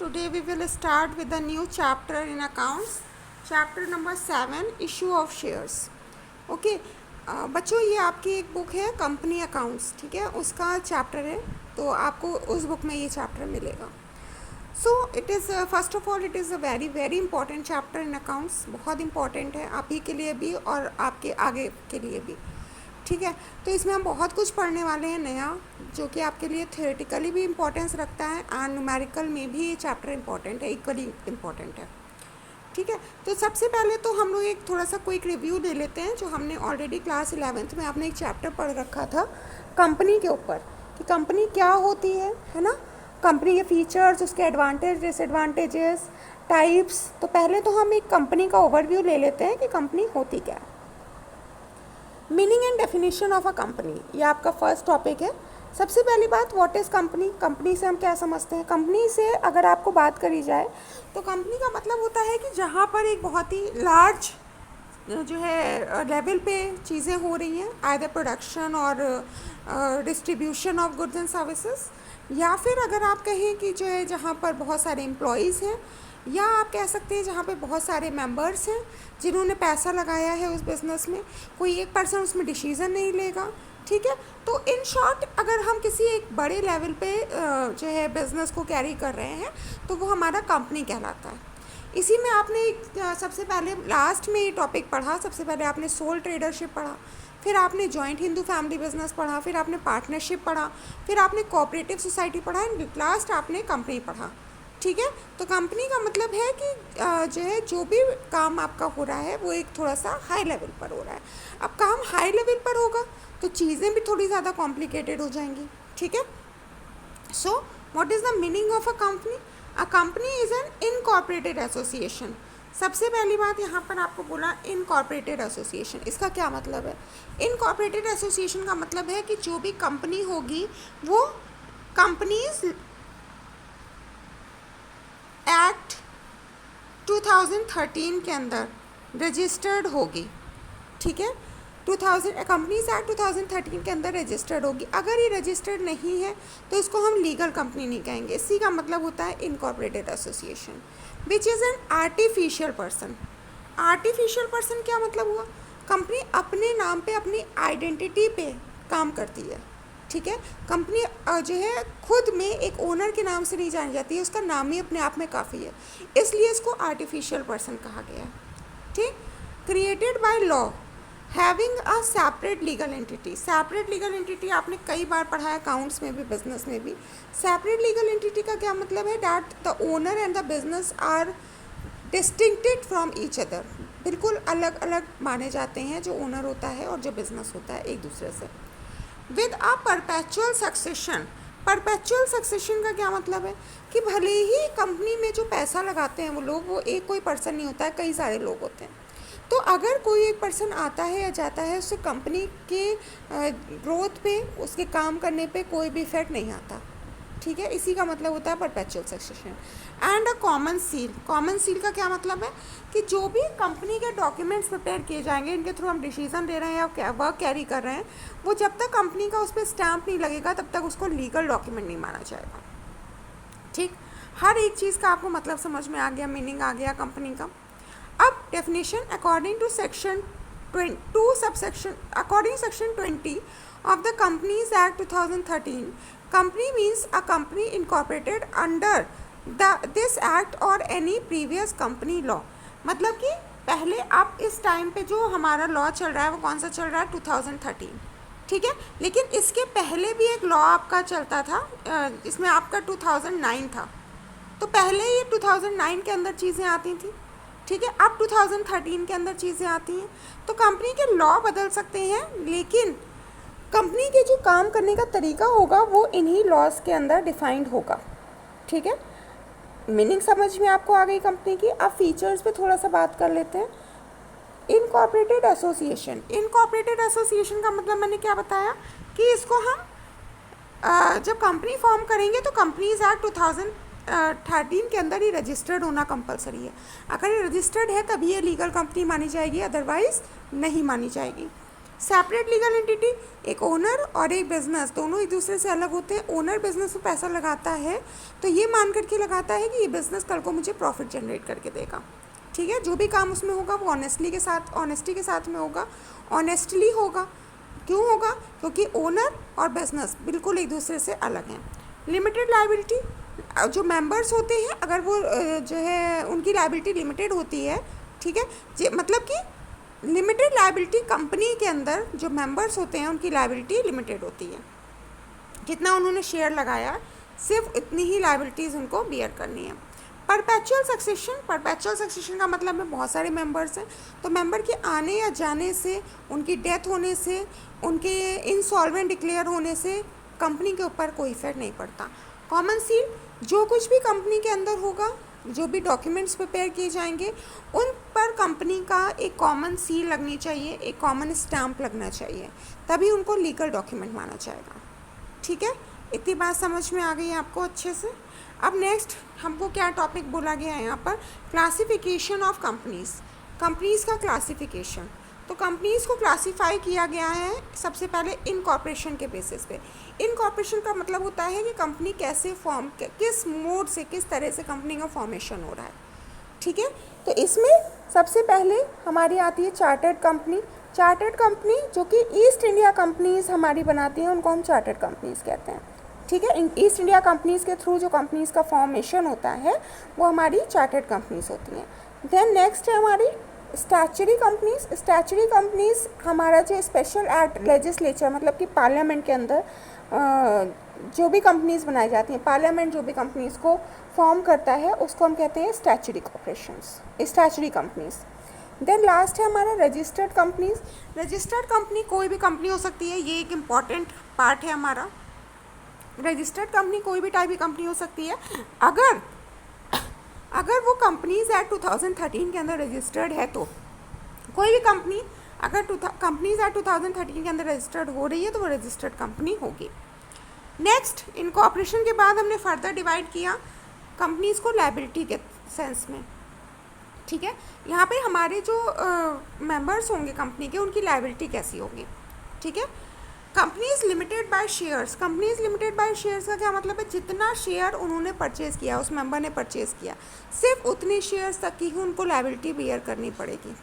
Today we will start with a new chapter in accounts. Chapter number 7, issue of shares. Okay बच्चों, ये आपकी एक book है company accounts, ठीक है, उसका चैप्टर है, तो आपको उस बुक में ये चैप्टर मिलेगा. So it is first of all it is a very very important chapter in accounts. बहुत इंपॉर्टेंट है आप ही के लिए भी और आपके आगे के लिए भी, ठीक है. तो इसमें हम बहुत कुछ पढ़ने वाले हैं नया, जो कि आपके लिए थियोरेटिकली भी इम्पोर्टेंस रखता है एंड न्यूमेरिकल में भी ये चैप्टर इम्पॉर्टेंट है, इक्वली इम्पॉर्टेंट है, ठीक है. तो सबसे पहले तो हम लोग एक थोड़ा सा क्विक रिव्यू ले लेते हैं, जो हमने ऑलरेडी क्लास 11th में आपने एक चैप्टर पढ़ रखा था कंपनी के ऊपर, कि कंपनी क्या होती है ना, कंपनी के फीचर्स, उसके एडवांटेज डिसएडवांटेजेस, टाइप्स. तो पहले तो हम एक कंपनी का ओवरव्यू ले लेते हैं कि कंपनी होती क्या है. Meaning and definition of a company, ये आपका फर्स्ट टॉपिक है. सबसे पहली बात, व्हाट इज़ कंपनी. कंपनी से हम क्या समझते हैं. कंपनी से अगर आपको बात करी जाए तो कंपनी का मतलब होता है कि जहाँ पर एक बहुत ही लार्ज जो है लेवल पे चीज़ें हो रही हैं, आइदर प्रोडक्शन और distribution of goods and services, या फिर अगर आप कहें कि जो है जहाँ पर बहुत सारे एम्प्लॉयज़ हैं, या आप कह सकते हैं जहाँ पे बहुत सारे मेंबर्स हैं जिन्होंने पैसा लगाया है उस बिज़नेस में. कोई एक पर्सन उसमें डिसीज़न नहीं लेगा, ठीक है. तो इन शॉर्ट अगर हम किसी एक बड़े लेवल पे जो है बिज़नेस को कैरी कर रहे हैं तो वो हमारा कंपनी कहलाता है. इसी में आपने सबसे पहले लास्ट में ये टॉपिक पढ़ा. सबसे पहले आपने सोल ट्रेडरशिप पढ़ा, फिर आपने जॉइंट हिंदू फैमिली बिजनेस पढ़ा, फिर आपने पार्टनरशिप पढ़ा, फिर आपने कोऑपरेटिव सोसाइटी पढ़ा एंड लास्ट आपने कंपनी पढ़ा, ठीक है. तो कंपनी का मतलब है कि जो है जो भी काम आपका हो रहा है वो एक थोड़ा सा हाई लेवल पर हो रहा है. अब काम हाई लेवल पर होगा तो चीज़ें भी थोड़ी ज़्यादा कॉम्प्लिकेटेड हो जाएंगी, ठीक है. So what is the meaning of a company. A company is an incorporated association. सबसे पहली बात यहाँ पर आपको बोला इनकॉर्पोरेटेड एसोसिएशन. इसका क्या मतलब है. इनकॉर्पोरेटेड एसोसिएशन का मतलब है कि जो भी कंपनी होगी वो कंपनीज एक्ट 2013 के अंदर रजिस्टर्ड होगी, ठीक है. कंपनीज एक्ट 2013 के अंदर रजिस्टर्ड होगी. अगर ये रजिस्टर्ड नहीं है तो इसको हम लीगल कंपनी नहीं कहेंगे. इसी का मतलब होता है incorporated association, which is an artificial person. Artificial person क्या मतलब हुआ. कंपनी अपने नाम पे, अपनी आइडेंटिटी पे काम करती है, ठीक है. कंपनी जो है खुद में एक ओनर के नाम से नहीं जानी जाती है, उसका नाम ही अपने आप में काफ़ी है, इसलिए इसको आर्टिफिशियल पर्सन कहा गया है, ठीक. Created by law, having a separate legal entity. Separate legal entity आपने कई बार पढ़ा है अकाउंट्स में भी, बिजनेस में भी. सेपरेट लीगल एंटिटी का क्या मतलब है. That the owner and the business are distincted from each other. बिल्कुल अलग अलग माने जाते हैं जो ओनर होता है और जो बिजनेस होता है एक दूसरे से. With a perpetual succession. Perpetual succession का क्या मतलब है कि भले ही कंपनी में जो पैसा लगाते हैं वो लोग, वो एक कोई पर्सन नहीं होता है, कई सारे लोग होते हैं. तो अगर कोई एक पर्सन आता है या जाता है, उससे कंपनी के ग्रोथ पे, उसके काम करने पे कोई भी इफेक्ट नहीं आता, ठीक है. इसी का मतलब होता है perpetual succession. And a common seal. Common seal का क्या मतलब है कि जो भी कंपनी के डॉक्यूमेंट्स प्रिपेयर किए जाएंगे, इनके थ्रू हम डिसीजन ले रहे हैं या वर्क कैरी कर रहे हैं, वो जब तक कंपनी का उस पर स्टैम्प नहीं लगेगा तब तक उसको लीगल डॉक्यूमेंट नहीं माना जाएगा, ठीक. हर एक चीज़ का आपको मतलब समझ में आ गया, मीनिंग आ गया कंपनी का. अब definition according to section 2 subsection, according section 20 of the Companies Act 2013, company means a company incorporated under this act or any previous company law. मतलब कि पहले आप इस टाइम पे जो हमारा लॉ चल रहा है वो कौन सा चल रहा है, 2013, ठीक है. लेकिन इसके पहले भी एक लॉ आपका चलता था, इसमें आपका 2009 था. तो पहले ये 2009 के अंदर चीज़ें आती थी, ठीक है. अब 2013 के अंदर चीज़ें आती हैं. तो कंपनी के लॉ बदल सकते हैं, लेकिन कंपनी के जो काम करने का तरीका होगा वो इन्हीं लॉज के अंदर डिफाइंड होगा, ठीक है. मीनिंग समझ में आपको आ गई कंपनी की. अब फीचर्स पे थोड़ा सा बात कर लेते हैं. Incorporated association. इनकॉर्पोरेटेड एसोसिएशन का मतलब मैंने क्या बताया कि इसको हम जब कंपनी फॉर्म करेंगे तो कंपनीज एक्ट 2013 के अंदर ही रजिस्टर्ड होना कंपलसरी है. अगर ये रजिस्टर्ड है तभी ये लीगल कंपनी मानी जाएगी, अदरवाइज नहीं मानी जाएगी. सेपरेट लीगल एंटिटी, एक ओनर और एक बिजनेस, दोनों एक दूसरे से अलग होते हैं। ओनर बिजनेस में पैसा लगाता है तो ये मान करके लगाता है कि ये बिजनेस कल को मुझे प्रॉफिट जनरेट करके देगा, ठीक है। जो भी काम उसमें होगा वो ऑनेस्टी के साथ में होगा, ऑनेस्टली होगा। क्यों होगा? क्योंकि ओनर और बिजनेस बिल्कुल एक दूसरे से अलग हैं। लिमिटेड लायबिलिटी, जो मेंबर्स होते हैं अगर वो जो है उनकी लायबिलिटी लिमिटेड होती है, ठीक है। मतलब कि लिमिटेड लायबिलिटी कंपनी के अंदर जो मेंबर्स होते हैं उनकी लायबिलिटी लिमिटेड होती है। जितना उन्होंने शेयर लगाया सिर्फ इतनी ही लायबिलिटीज़ उनको बियर करनी है। परपेचुअल सक्सेशन का मतलब है बहुत सारे मेंबर्स हैं, तो मेंबर के आने या जाने से, उनकी डेथ होने से, उनके इंसॉल्वेंट डिक्लेयर होने से कंपनी के ऊपर कोई इफेक्ट नहीं पड़ता। कॉमन सील, जो कुछ भी कंपनी के अंदर होगा, जो भी डॉक्यूमेंट्स प्रिपेयर किए जाएंगे उन पर कंपनी का एक कॉमन सील लगनी चाहिए, एक कॉमन स्टैम्प लगना चाहिए, तभी उनको लीगल डॉक्यूमेंट माना जाएगा, ठीक है। इतनी बात समझ में आ गई है आपको अच्छे से। अब नेक्स्ट हमको क्या टॉपिक बोला गया है यहाँ पर, क्लासिफिकेशन ऑफ कंपनीज़ का क्लासिफिकेशन। तो कंपनीज़ को क्लासीफाई किया गया है सबसे पहले इनकॉर्पोरेशन के बेसिस पे। इनकॉर्पोरेशन का मतलब होता है कि कंपनी कैसे फॉर्म, किस मोड से, किस तरह से कंपनी का फॉर्मेशन हो रहा है, ठीक है। तो इसमें सबसे पहले हमारी आती है चार्टर्ड कंपनी जो कि ईस्ट इंडिया कंपनीज़ हमारी बनाती हैं, उनको हम चार्टर्ड कंपनीज़ कहते हैं, ठीक है। ईस्ट इंडिया कंपनीज़ के थ्रू जो कंपनीज़ का फॉर्मेशन होता है वो हमारी चार्टर्ड कंपनीज़ होती हैं। देन नेक्स्ट है हमारी स्टैचुटरी कंपनीज़ हमारा जो स्पेशल एक्ट लेजिस्लेचर, मतलब कि पार्लियामेंट के अंदर जो भी कंपनीज़ बनाई जाती हैं, पार्लियामेंट जो भी कंपनीज़ को फॉर्म करता है उसको हम कहते हैं स्टैचुटरी कंपनीज़। देन लास्ट है हमारा रजिस्टर्ड कंपनी, कोई भी कंपनी हो सकती है, ये एक इम्पॉर्टेंट पार्ट है हमारा। रजिस्टर्ड कंपनी कोई भी टाइप की कंपनी हो सकती है अगर वो कंपनीज एक्ट 2013 के अंदर रजिस्टर्ड है। तो कोई भी कंपनी अगर कंपनीज एक्ट 2013 के अंदर रजिस्टर्ड हो रही है तो वो रजिस्टर्ड कंपनी होगी। नेक्स्ट, इनकॉर्पोरेशन के बाद हमने फर्दर डिवाइड किया कंपनीज को लायबिलिटी के सेंस में, ठीक है। यहाँ पे हमारे जो मेंबर्स होंगे कंपनी के, उनकी लायबिलिटी कैसी होगी, ठीक है। कंपनीज लिमिटेड बाय शेयर्स का क्या मतलब है, जितना शेयर उन्होंने परचेज़ किया, उस मेंबर ने परचेज़ किया, सिर्फ उतने शेयर्स तक की ही उनको लायबिलिटी बियर करनी पड़ेगी,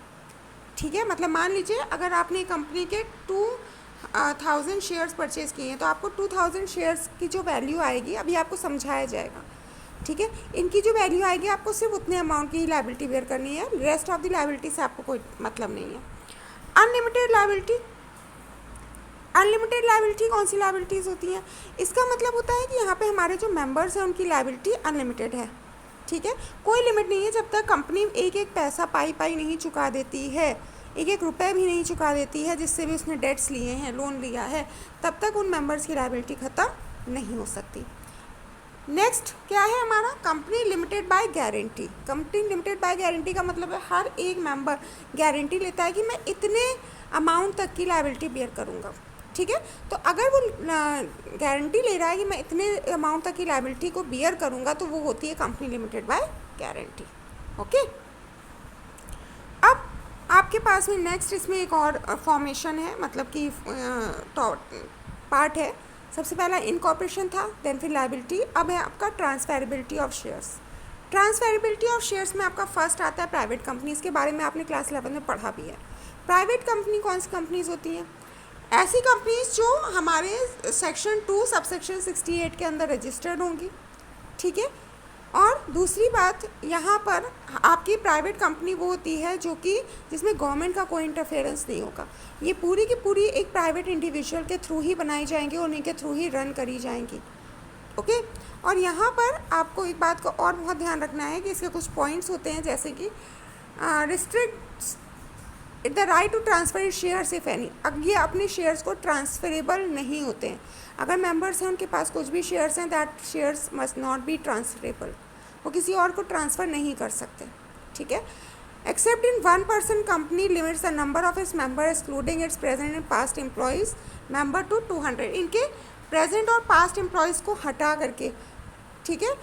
ठीक है। मतलब मान लीजिए अगर आपने कंपनी के 2000 शेयर्स परचेज़ किए हैं तो आपको 2000 शेयर्स की जो वैल्यू आएगी, अभी आपको समझाया जाएगा, ठीक है। इनकी जो वैल्यू आएगी आपको सिर्फ उतने अमाउंट की ही लायबिलिटी बियर करनी है, रेस्ट ऑफ द लायबिलिटी से आपको कोई मतलब नहीं है। अनलिमिटेड लायबिलिटी कौन सी लायबिलिटीज़ होती हैं? इसका मतलब होता है कि यहाँ पे हमारे जो मेंबर्स हैं उनकी लायबिलिटी अनलिमिटेड है, ठीक है। कोई लिमिट नहीं है, जब तक कंपनी एक पैसा पाई नहीं चुका देती है, एक रुपये भी नहीं चुका देती है जिससे भी उसने डेट्स लिए हैं, लोन लिया है, तब तक उन मेंबर्स की लायबिलिटी ख़त्म नहीं हो सकती। नेक्स्ट क्या है हमारा, कंपनी लिमिटेड बाय गारंटी का मतलब है हर एक मेंबर गारंटी लेता है कि मैं इतने अमाउंट तक की लायबिलिटी बियर करूँगा, ठीक है। तो अगर वो गारंटी ले रहा है कि मैं इतने अमाउंट तक की लायबिलिटी को बियर करूँगा तो वो होती है company limited by guarantee, okay. अब आपके पास में नेक्स्ट इसमें एक और फॉर्मेशन है, मतलब कि पार्ट है। सबसे पहला इनकॉर्पोरेशन था, देन फिर लायबिलिटी, अब है आपका ट्रांसफेरेबिलिटी ऑफ शेयर्स में आपका फर्स्ट आता है प्राइवेट कंपनीज़ के बारे में आपने क्लास 11 में पढ़ा भी है। प्राइवेट कंपनी कौन सी कंपनीज़ होती हैं? ऐसी कंपनीज जो हमारे सेक्शन 2 सबसेक्शन 68 के अंदर रजिस्टर्ड होंगी, ठीक है। और दूसरी बात, यहाँ पर आपकी प्राइवेट कंपनी वो होती है जो कि जिसमें गवर्नमेंट का कोई इंटरफेरेंस नहीं होगा, ये पूरी की पूरी एक प्राइवेट इंडिविजुअल के थ्रू ही बनाई जाएंगी और उन्हीं के थ्रू ही रन करी जाएंगी, ओके। और यहाँ पर आपको एक बात का और बहुत ध्यान रखना है कि इसके कुछ पॉइंट्स होते हैं, जैसे कि restrict the right to transfer shares if any. अब ये अपने शेयर्स को ट्रांसफरेबल नहीं होते हैं, अगर मेंबर्स हैं उनके पास कुछ भी शेयर्स हैं, that shares must not be transferable, वो किसी और को ट्रांसफ़र नहीं कर सकते, ठीक है। Except in 1 person company limits the number of its member excluding its present and past employees member to 200। इनके प्रेजेंट और पास्ट एम्प्लॉयज़ को हटा करके, ठीक है,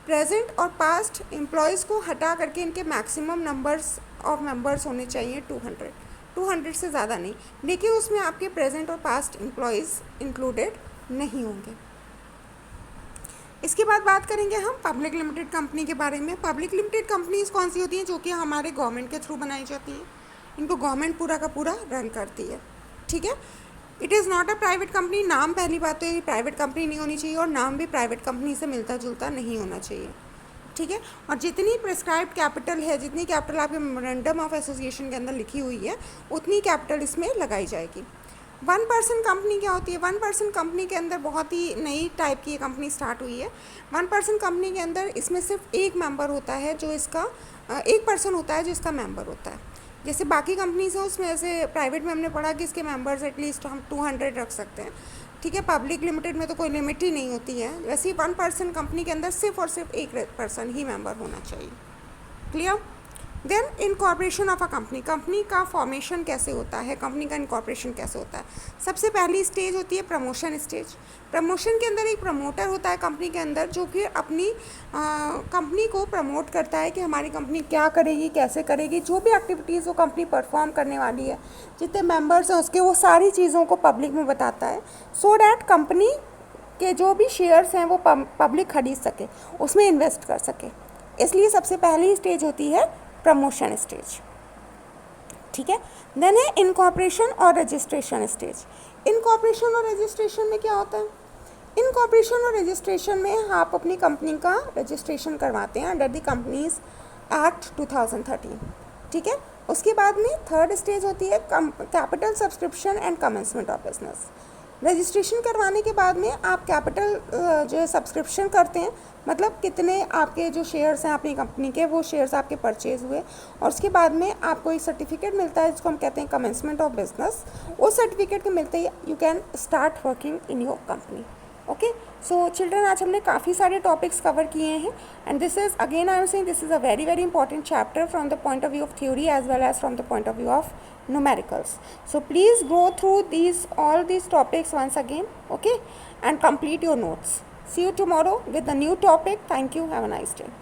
प्रेजेंट और पास्ट एम्प्लॉयज़ को हटा करके इनके मैक्सिमम नंबर्स ऑफ मेंबर्स होने चाहिए 200, 200 से ज़्यादा नहीं, लेकिन उसमें आपके प्रेजेंट और पास्ट एम्प्लॉयज़ इंक्लूडेड नहीं होंगे। इसके बाद बात करेंगे हम पब्लिक लिमिटेड कंपनी के बारे में। पब्लिक लिमिटेड कंपनीज कौन सी होती हैं? जो कि हमारे गवर्नमेंट के थ्रू बनाई जाती हैं, इनको गवर्नमेंट पूरा का पूरा रन करती है, ठीक है। It is not a private company. नाम पहली बात तो ये प्राइवेट कंपनी नहीं होनी चाहिए, और नाम भी प्राइवेट कंपनी से मिलता जुलता नहीं होना चाहिए, ठीक है। और जितनी प्रिस्क्राइब्ड कैपिटल है, जितनी कैपिटल आपके मेमोरेंडम ऑफ एसोसिएशन के अंदर लिखी हुई है, उतनी कैपिटल इसमें लगाई जाएगी। 1% कंपनी क्या होती है? 1% कंपनी के अंदर बहुत ही नई टाइप की ये कंपनी स्टार्ट हुई है। 1% कंपनी के अंदर इसमें सिर्फ एक मेंबर होता है, जो इसका एक पर्सन होता है जो इसका मेंबर होता है। जैसे बाकी कंपनीज हैं उसमें ऐसे प्राइवेट में हमने पढ़ा कि इसके मेंबर्स एटलीस्ट हम 200 रख सकते हैं, ठीक है। पब्लिक लिमिटेड में तो कोई लिमिट ही नहीं होती है। वैसे ही 1% कंपनी के अंदर सिर्फ और सिर्फ एक पर्सन ही मेंबर होना चाहिए। Clear? Then incorporation of a company. Company का फॉर्मेशन कैसे होता है, कंपनी का इनकॉर्पोरेशन कैसे होता है? सबसे पहली स्टेज होती है प्रमोशन स्टेज। प्रमोशन के अंदर एक प्रमोटर होता है कंपनी के अंदर, जो कि अपनी कंपनी को प्रमोट करता है कि हमारी कंपनी क्या करेगी, कैसे करेगी, जो भी एक्टिविटीज़ वो कंपनी परफॉर्म करने वाली है, जितने मेंबर्स हैं उसके, वो सारी चीज़ों को पब्लिक में बताता है, सो डैट कंपनी के जो भी शेयर्स हैं वो पब्लिक खरीद सके, उसमें इन्वेस्ट कर सके। इसलिए सबसे पहली स्टेज होती है प्रमोशन स्टेज, ठीक है। देन है इनकॉर्पोरेशन और रजिस्ट्रेशन स्टेज। इनकॉर्पोरेशन और रजिस्ट्रेशन में क्या होता है? इनकॉर्पोरेशन और रजिस्ट्रेशन में आप अपनी कंपनी का रजिस्ट्रेशन करवाते हैं अंडर द कंपनीज एक्ट 2013, ठीक है। उसके बाद में थर्ड स्टेज होती है capital subscription and commencement of business. Registration करवाने के बाद में आप कैपिटल जो है सब्सक्रिप्शन करते हैं, मतलब कितने आपके जो शेयर्स हैं अपनी कंपनी के, वो शेयर्स आपके परचेज हुए, और उसके बाद में आपको एक सर्टिफिकेट मिलता है जिसको हम कहते हैं कमेंसमेंट ऑफ बिजनेस। उस सर्टिफिकेट के मिलते ही you can start working in your company. Okay, so children, आज हमने काफ़ी सारे टॉपिक्स कवर किए हैं, and this is again I am saying this is a very very important chapter from the point of view of theory as well as from the point of view of numericals. So please go through all these topics once again, okay, and complete your notes. See you tomorrow with a new topic. Thank you. Have a nice day.